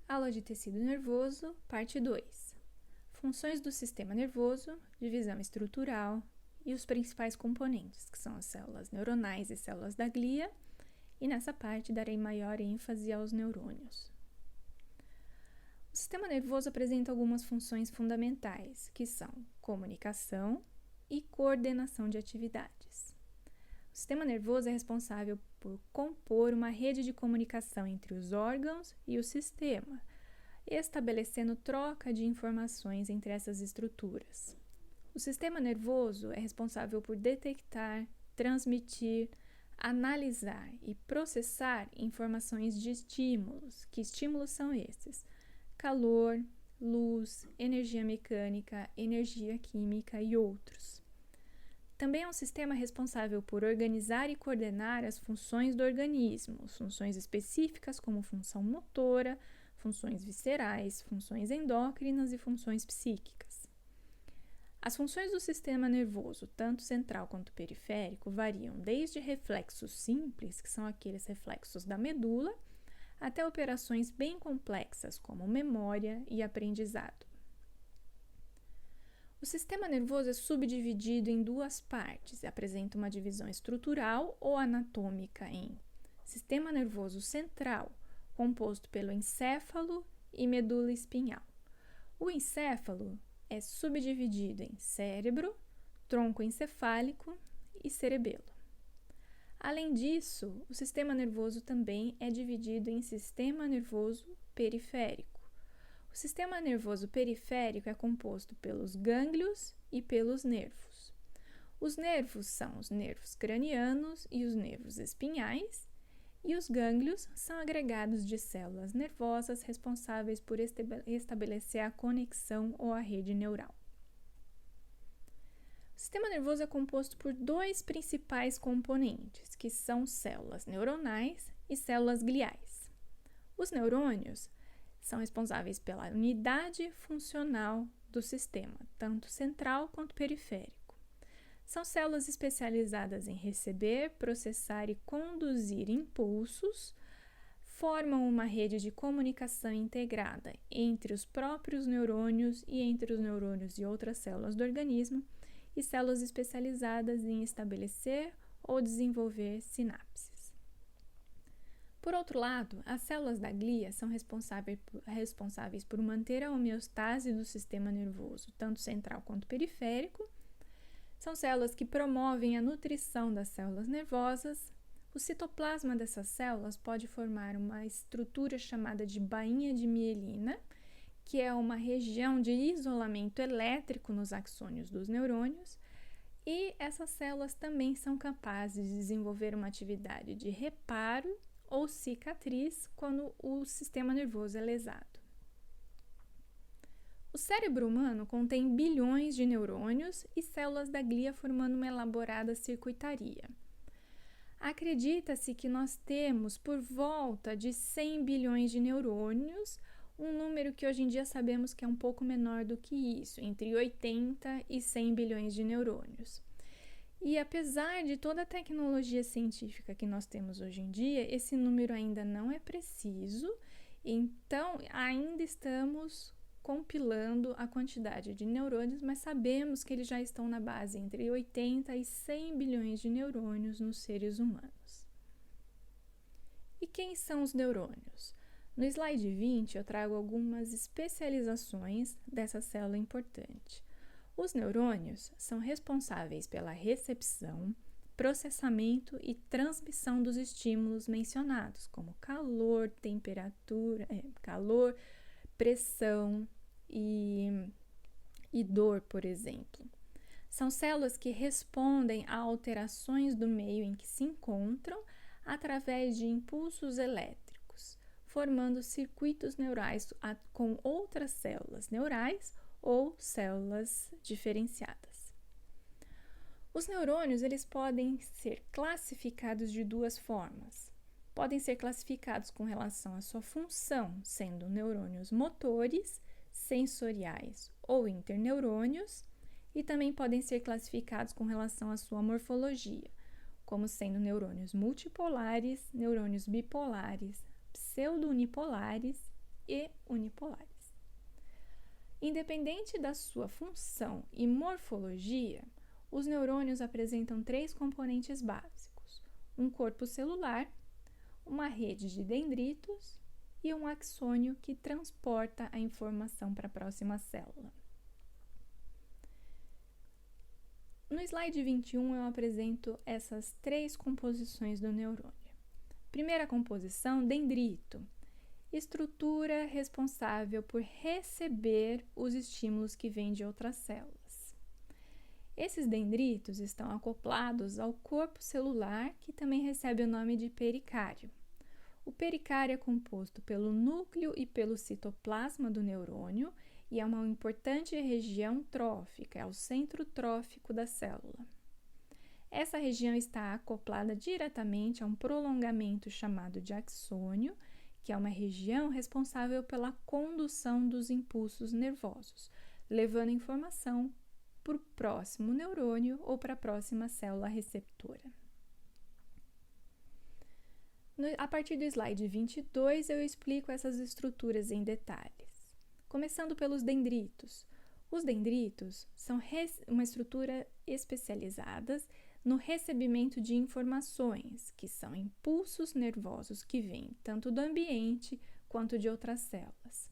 Aula de tecido nervoso, parte 2. Funções do sistema nervoso, divisão estrutural e os principais componentes, que são as células neuronais e células da glia, e nessa parte darei maior ênfase aos neurônios. O sistema nervoso apresenta algumas funções fundamentais, que são comunicação e coordenação de atividades. O sistema nervoso é responsável por compor uma rede de comunicação entre os órgãos e o sistema, estabelecendo troca de informações entre essas estruturas. O sistema nervoso é responsável por detectar, transmitir, analisar e processar informações de estímulos. Que estímulos são esses? Calor, luz, energia mecânica, energia química e outros. Também é um sistema responsável por organizar e coordenar as funções do organismo, funções específicas como função motora, funções viscerais, funções endócrinas e funções psíquicas. As funções do sistema nervoso, tanto central quanto periférico, variam desde reflexos simples, que são aqueles reflexos da medula, até operações bem complexas, como memória e aprendizado. O sistema nervoso é subdividido em duas partes e apresenta uma divisão estrutural ou anatômica em sistema nervoso central, composto pelo encéfalo e medula espinhal. O encéfalo é subdividido em cérebro, tronco encefálico e cerebelo. Além disso, o sistema nervoso também é dividido em sistema nervoso periférico. O sistema nervoso periférico é composto pelos gânglios e pelos nervos. Os nervos são os nervos cranianos e os nervos espinhais, e os gânglios são agregados de células nervosas responsáveis por estabelecer a conexão ou a rede neural. O sistema nervoso é composto por dois principais componentes, que são células neuronais e células gliais. Os neurônios são responsáveis pela unidade funcional do sistema, tanto central quanto periférico. São células especializadas em receber, processar e conduzir impulsos, formam uma rede de comunicação integrada entre os próprios neurônios e entre os neurônios e outras células do organismo, e células especializadas em estabelecer ou desenvolver sinapses. Por outro lado, as células da glia são responsáveis por manter a homeostase do sistema nervoso, tanto central quanto periférico. São células que promovem a nutrição das células nervosas. O citoplasma dessas células pode formar uma estrutura chamada de bainha de mielina, que é uma região de isolamento elétrico nos axônios dos neurônios, e essas células também são capazes de desenvolver uma atividade de reparo ou cicatriz quando o sistema nervoso é lesado. O cérebro humano contém bilhões de neurônios e células da glia formando uma elaborada circuitaria. Acredita-se que nós temos por volta de 100 bilhões de neurônios, um número que hoje em dia sabemos que é um pouco menor do que isso, entre 80 e 100 bilhões de neurônios. E apesar de toda a tecnologia científica que nós temos hoje em dia, esse número ainda não é preciso, então ainda estamos compilando a quantidade de neurônios, mas sabemos que eles já estão na base entre 80 e 100 bilhões de neurônios nos seres humanos. E quem são os neurônios? No slide 20 eu trago algumas especializações dessa célula importante. Os neurônios são responsáveis pela recepção, processamento e transmissão dos estímulos mencionados, como calor, temperatura, pressão e dor, por exemplo. São células que respondem a alterações do meio em que se encontram através de impulsos elétricos, formando circuitos neurais com outras células neurais ou células diferenciadas. Os neurônios eles podem ser classificados de duas formas. Podem ser classificados com relação à sua função, sendo neurônios motores, sensoriais ou interneurônios, e também podem ser classificados com relação à sua morfologia, como sendo neurônios multipolares, neurônios bipolares, pseudo-unipolares e unipolares. Independente da sua função e morfologia, os neurônios apresentam 3 componentes básicos: um corpo celular, uma rede de dendritos e um axônio que transporta a informação para a próxima célula. No slide 21, eu apresento essas 3 composições do neurônio. Primeira composição, dendrito, estrutura responsável por receber os estímulos que vêm de outras células. Esses dendritos estão acoplados ao corpo celular, que também recebe o nome de pericário. O pericário é composto pelo núcleo e pelo citoplasma do neurônio e é uma importante região trófica, é o centro trófico da célula. Essa região está acoplada diretamente a um prolongamento chamado de axônio, que é uma região responsável pela condução dos impulsos nervosos, levando a informação para o próximo neurônio ou para a próxima célula receptora. A partir do slide 22, eu explico essas estruturas em detalhes. Começando pelos dendritos. Os dendritos são uma estrutura especializada no recebimento de informações, que são impulsos nervosos que vêm tanto do ambiente quanto de outras células.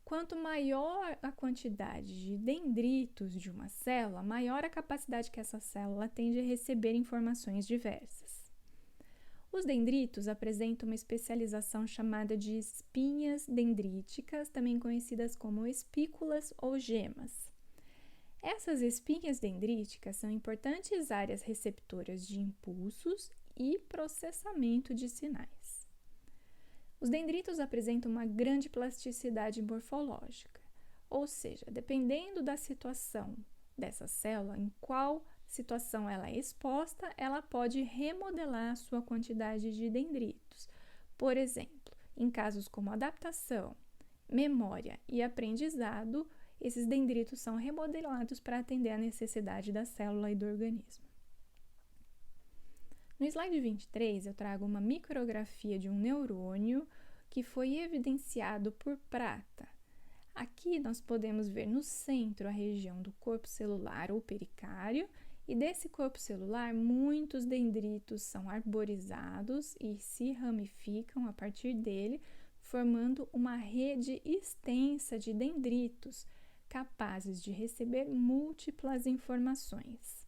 Quanto maior a quantidade de dendritos de uma célula, maior a capacidade que essa célula tem de receber informações diversas. Os dendritos apresentam uma especialização chamada de espinhas dendríticas, também conhecidas como espículas ou gemas. Essas espinhas dendríticas são importantes áreas receptoras de impulsos e processamento de sinais. Os dendritos apresentam uma grande plasticidade morfológica, ou seja, dependendo da situação dessa célula, em qual situação ela é exposta, ela pode remodelar a sua quantidade de dendritos. Por exemplo, em casos como adaptação, memória e aprendizado, esses dendritos são remodelados para atender à necessidade da célula e do organismo. No slide 23, eu trago uma micrografia de um neurônio que foi evidenciado por prata. Aqui nós podemos ver no centro a região do corpo celular ou pericário, e desse corpo celular muitos dendritos são arborizados e se ramificam a partir dele, formando uma rede extensa de dendritos, capazes de receber múltiplas informações.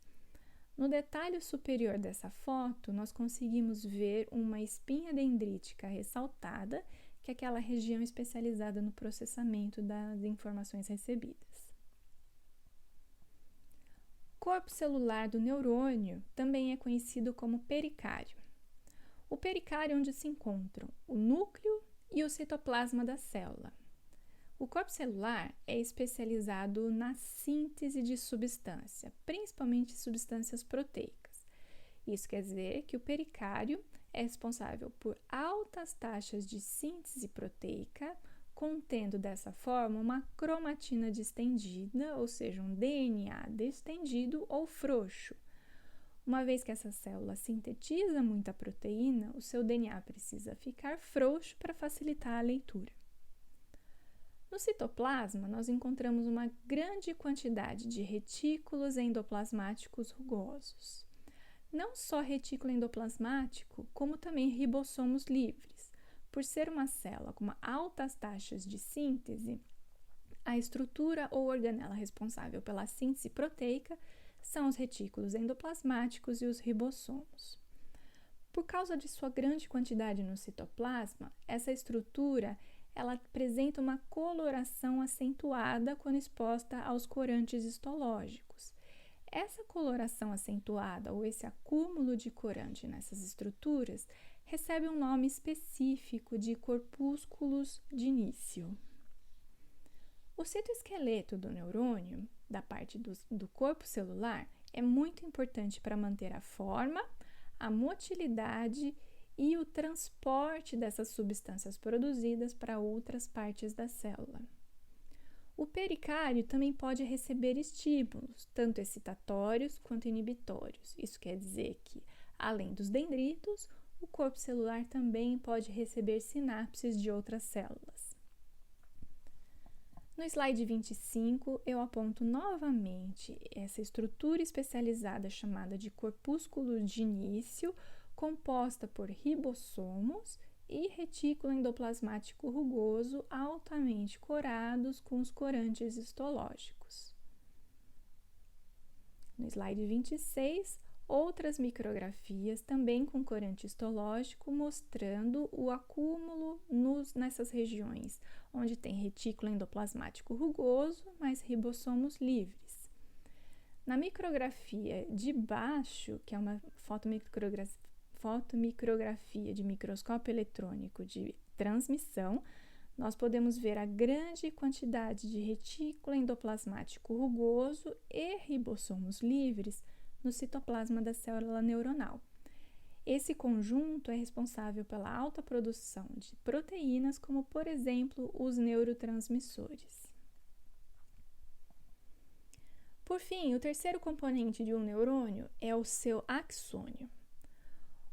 No detalhe superior dessa foto, nós conseguimos ver uma espinha dendrítica ressaltada, que é aquela região especializada no processamento das informações recebidas. O corpo celular do neurônio também é conhecido como pericário. O pericário é onde se encontram o núcleo e o citoplasma da célula. O corpo celular é especializado na síntese de substância, principalmente substâncias proteicas. Isso quer dizer que o pericário é responsável por altas taxas de síntese proteica, contendo dessa forma uma cromatina distendida, ou seja, um DNA distendido ou frouxo. Uma vez que essa célula sintetiza muita proteína, o seu DNA precisa ficar frouxo para facilitar a leitura. No citoplasma, nós encontramos uma grande quantidade de retículos endoplasmáticos rugosos. Não só retículo endoplasmático, como também ribossomos livres. Por ser uma célula com altas taxas de síntese, a estrutura ou organela responsável pela síntese proteica são os retículos endoplasmáticos e os ribossomos. Por causa de sua grande quantidade no citoplasma, essa estrutura ela apresenta uma coloração acentuada quando exposta aos corantes histológicos. Essa coloração acentuada ou esse acúmulo de corante nessas estruturas recebe um nome específico de corpúsculos de início. O citoesqueleto do neurônio, da parte do corpo celular, é muito importante para manter a forma, a motilidade e o transporte dessas substâncias produzidas para outras partes da célula. O pericário também pode receber estímulos, tanto excitatórios quanto inibitórios. Isso quer dizer que, além dos dendritos, o corpo celular também pode receber sinapses de outras células. No slide 25, eu aponto novamente essa estrutura especializada chamada de corpúsculo de início, composta por ribossomos e retículo endoplasmático rugoso altamente corados com os corantes histológicos. No slide 26, outras micrografias também com corante histológico mostrando o acúmulo nessas regiões, onde tem retículo endoplasmático rugoso, mais ribossomos livres. Na micrografia de baixo, que é uma fotomicrografia de microscópio eletrônico de transmissão, nós podemos ver a grande quantidade de retículo endoplasmático rugoso e ribossomos livres no citoplasma da célula neuronal. Esse conjunto é responsável pela alta produção de proteínas, como, por exemplo, os neurotransmissores. Por fim, o terceiro componente de um neurônio é o seu axônio.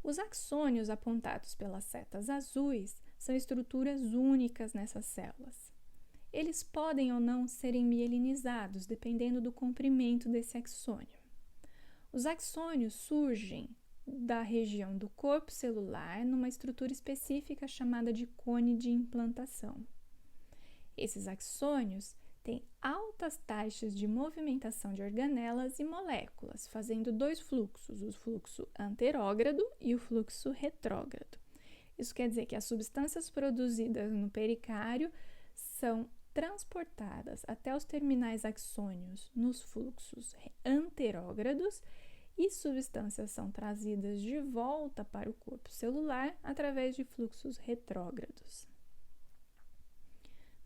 Os axônios apontados pelas setas azuis são estruturas únicas nessas células. Eles podem ou não serem mielinizados, dependendo do comprimento desse axônio. Os axônios surgem da região do corpo celular numa estrutura específica chamada de cone de implantação. Esses axônios têm altas taxas de movimentação de organelas e moléculas, fazendo dois fluxos, o fluxo anterógrado e o fluxo retrógrado. Isso quer dizer que as substâncias produzidas no pericário são transportadas até os terminais axônios nos fluxos anterógrados e substâncias são trazidas de volta para o corpo celular através de fluxos retrógrados.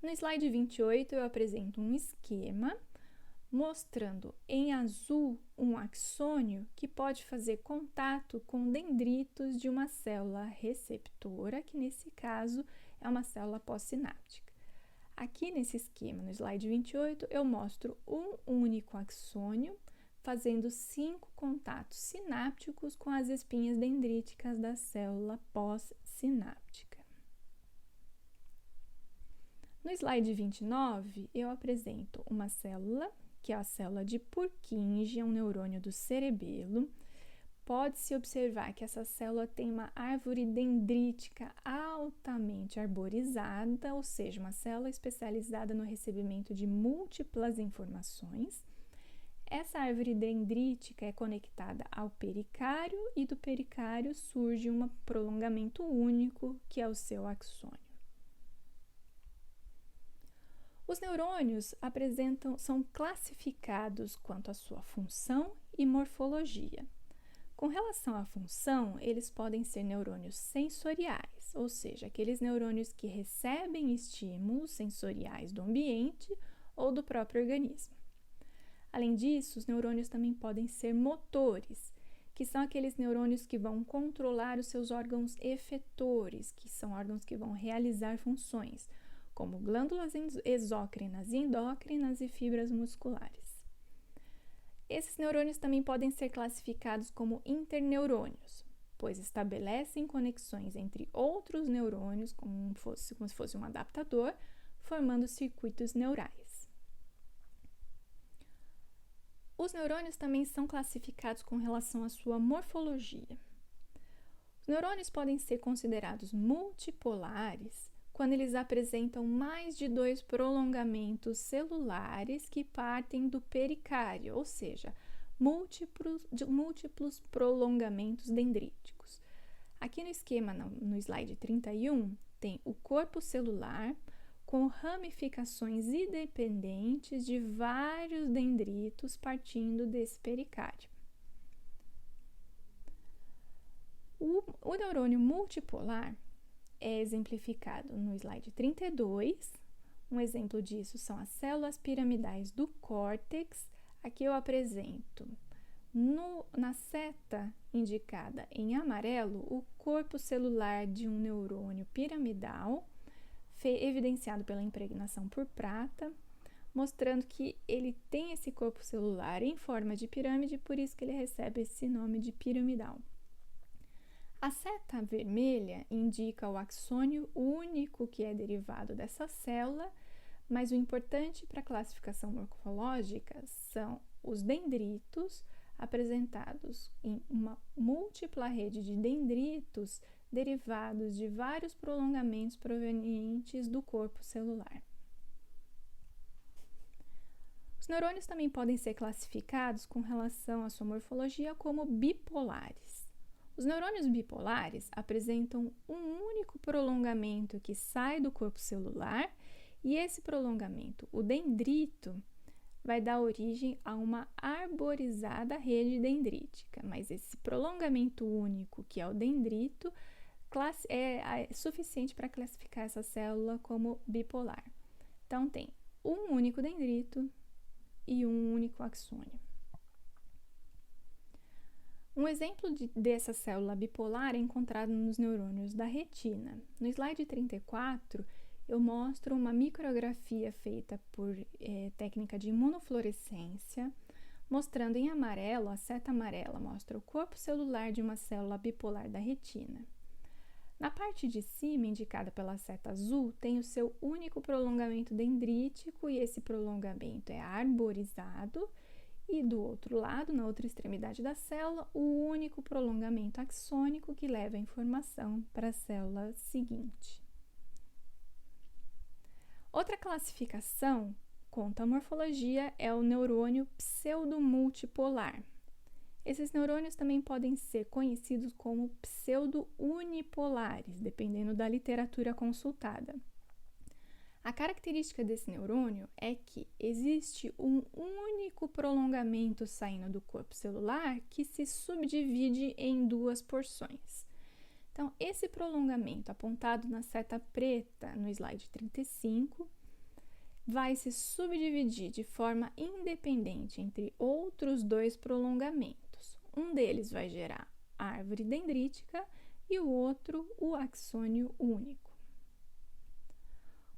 No slide 28, eu apresento um esquema mostrando em azul um axônio que pode fazer contato com dendritos de uma célula receptora, que nesse caso é uma célula pós-sináptica. Aqui nesse esquema, no slide 28, eu mostro um único axônio fazendo 5 contatos sinápticos com as espinhas dendríticas da célula pós-sináptica. No slide 29, eu apresento uma célula, que é a célula de Purkinje, um neurônio do cerebelo. Pode-se observar que essa célula tem uma árvore dendrítica altamente arborizada, ou seja, uma célula especializada no recebimento de múltiplas informações. Essa árvore dendrítica é conectada ao pericário e do pericário surge um prolongamento único, que é o seu axônio. Os neurônios são classificados quanto à sua função e morfologia. Com relação à função, eles podem ser neurônios sensoriais, ou seja, aqueles neurônios que recebem estímulos sensoriais do ambiente ou do próprio organismo. Além disso, os neurônios também podem ser motores, que são aqueles neurônios que vão controlar os seus órgãos efetores, que são órgãos que vão realizar funções, como glândulas exócrinas e endócrinas e fibras musculares. Esses neurônios também podem ser classificados como interneurônios, pois estabelecem conexões entre outros neurônios, como se fosse um adaptador, formando circuitos neurais. Os neurônios também são classificados com relação à sua morfologia. Os neurônios podem ser considerados multipolares quando eles apresentam mais de 2 prolongamentos celulares que partem do pericário, ou seja, múltiplos prolongamentos dendríticos. Aqui no esquema, no slide 31, tem o corpo celular com ramificações independentes de vários dendritos partindo desse pericário. O neurônio multipolar é exemplificado no slide 32. Um exemplo disso são as células piramidais do córtex. Aqui eu apresento na seta indicada em amarelo o corpo celular de um neurônio piramidal, evidenciado pela impregnação por prata, mostrando que ele tem esse corpo celular em forma de pirâmide, por isso que ele recebe esse nome de piramidal. A seta vermelha indica o axônio único que é derivado dessa célula, Mas o importante para a classificação morfológica são os dendritos, apresentados em uma múltipla rede de dendritos derivados de vários prolongamentos provenientes do corpo celular. Os neurônios também podem ser classificados com relação à sua morfologia como bipolares. Os neurônios bipolares apresentam um único prolongamento que sai do corpo celular e esse prolongamento, o dendrito, vai dar origem a uma arborizada rede dendrítica, mas esse prolongamento único, que é o dendrito, é suficiente para classificar essa célula como bipolar. Então, tem um único dendrito e um único axônio. Um exemplo dessa célula bipolar é encontrado nos neurônios da retina. No slide 34, eu mostro uma micrografia feita por técnica de imunofluorescência, mostrando em amarelo, a seta amarela mostra o corpo celular de uma célula bipolar da retina. Na parte de cima, indicada pela seta azul, tem o seu único prolongamento dendrítico e esse prolongamento é arborizado. E do outro lado, na outra extremidade da célula, o único prolongamento axônico que leva a informação para a célula seguinte. Outra classificação quanto à morfologia é o neurônio pseudomultipolar. Esses neurônios também podem ser conhecidos como pseudo-unipolares, dependendo da literatura consultada. A característica desse neurônio é que existe um único prolongamento saindo do corpo celular que se subdivide em duas porções. Então, esse prolongamento apontado na seta preta no slide 35 vai se subdividir de forma independente entre outros dois prolongamentos. Um deles vai gerar a árvore dendrítica e o outro o axônio único.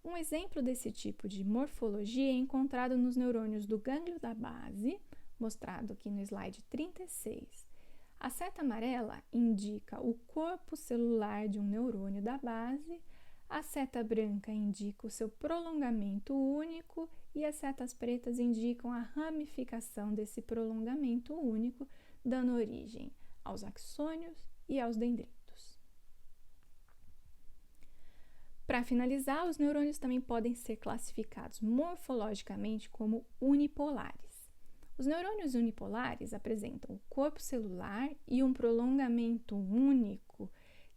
Um exemplo desse tipo de morfologia é encontrado nos neurônios do gânglio da base, mostrado aqui no slide 36. A seta amarela indica o corpo celular de um neurônio da base, a seta branca indica o seu prolongamento único e as setas pretas indicam a ramificação desse prolongamento único, dando origem aos axônios e aos dendritos. Para finalizar, os neurônios também podem ser classificados morfologicamente como unipolares. Os neurônios unipolares apresentam o corpo celular e um prolongamento único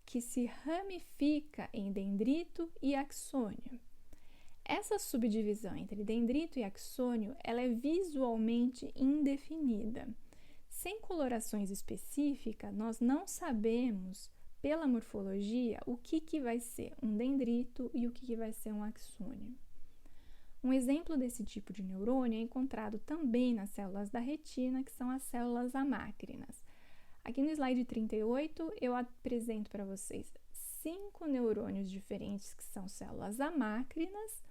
que se ramifica em dendrito e axônio. Essa subdivisão entre dendrito e axônio ela é visualmente indefinida. Sem colorações específicas, nós não sabemos, pela morfologia, o que vai ser um dendrito e o que vai ser um axônio. Um exemplo desse tipo de neurônio é encontrado também nas células da retina, que são as células amácrinas. Aqui no slide 38, eu apresento para vocês 5 neurônios diferentes, que são células amácrinas,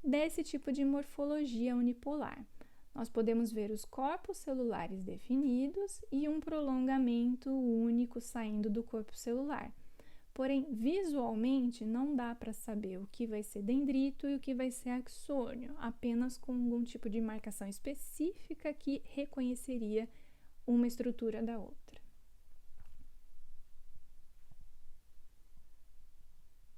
desse tipo de morfologia unipolar. Nós podemos ver os corpos celulares definidos e um prolongamento único saindo do corpo celular. Porém, visualmente, não dá para saber o que vai ser dendrito e o que vai ser axônio, apenas com algum tipo de marcação específica que reconheceria uma estrutura da outra.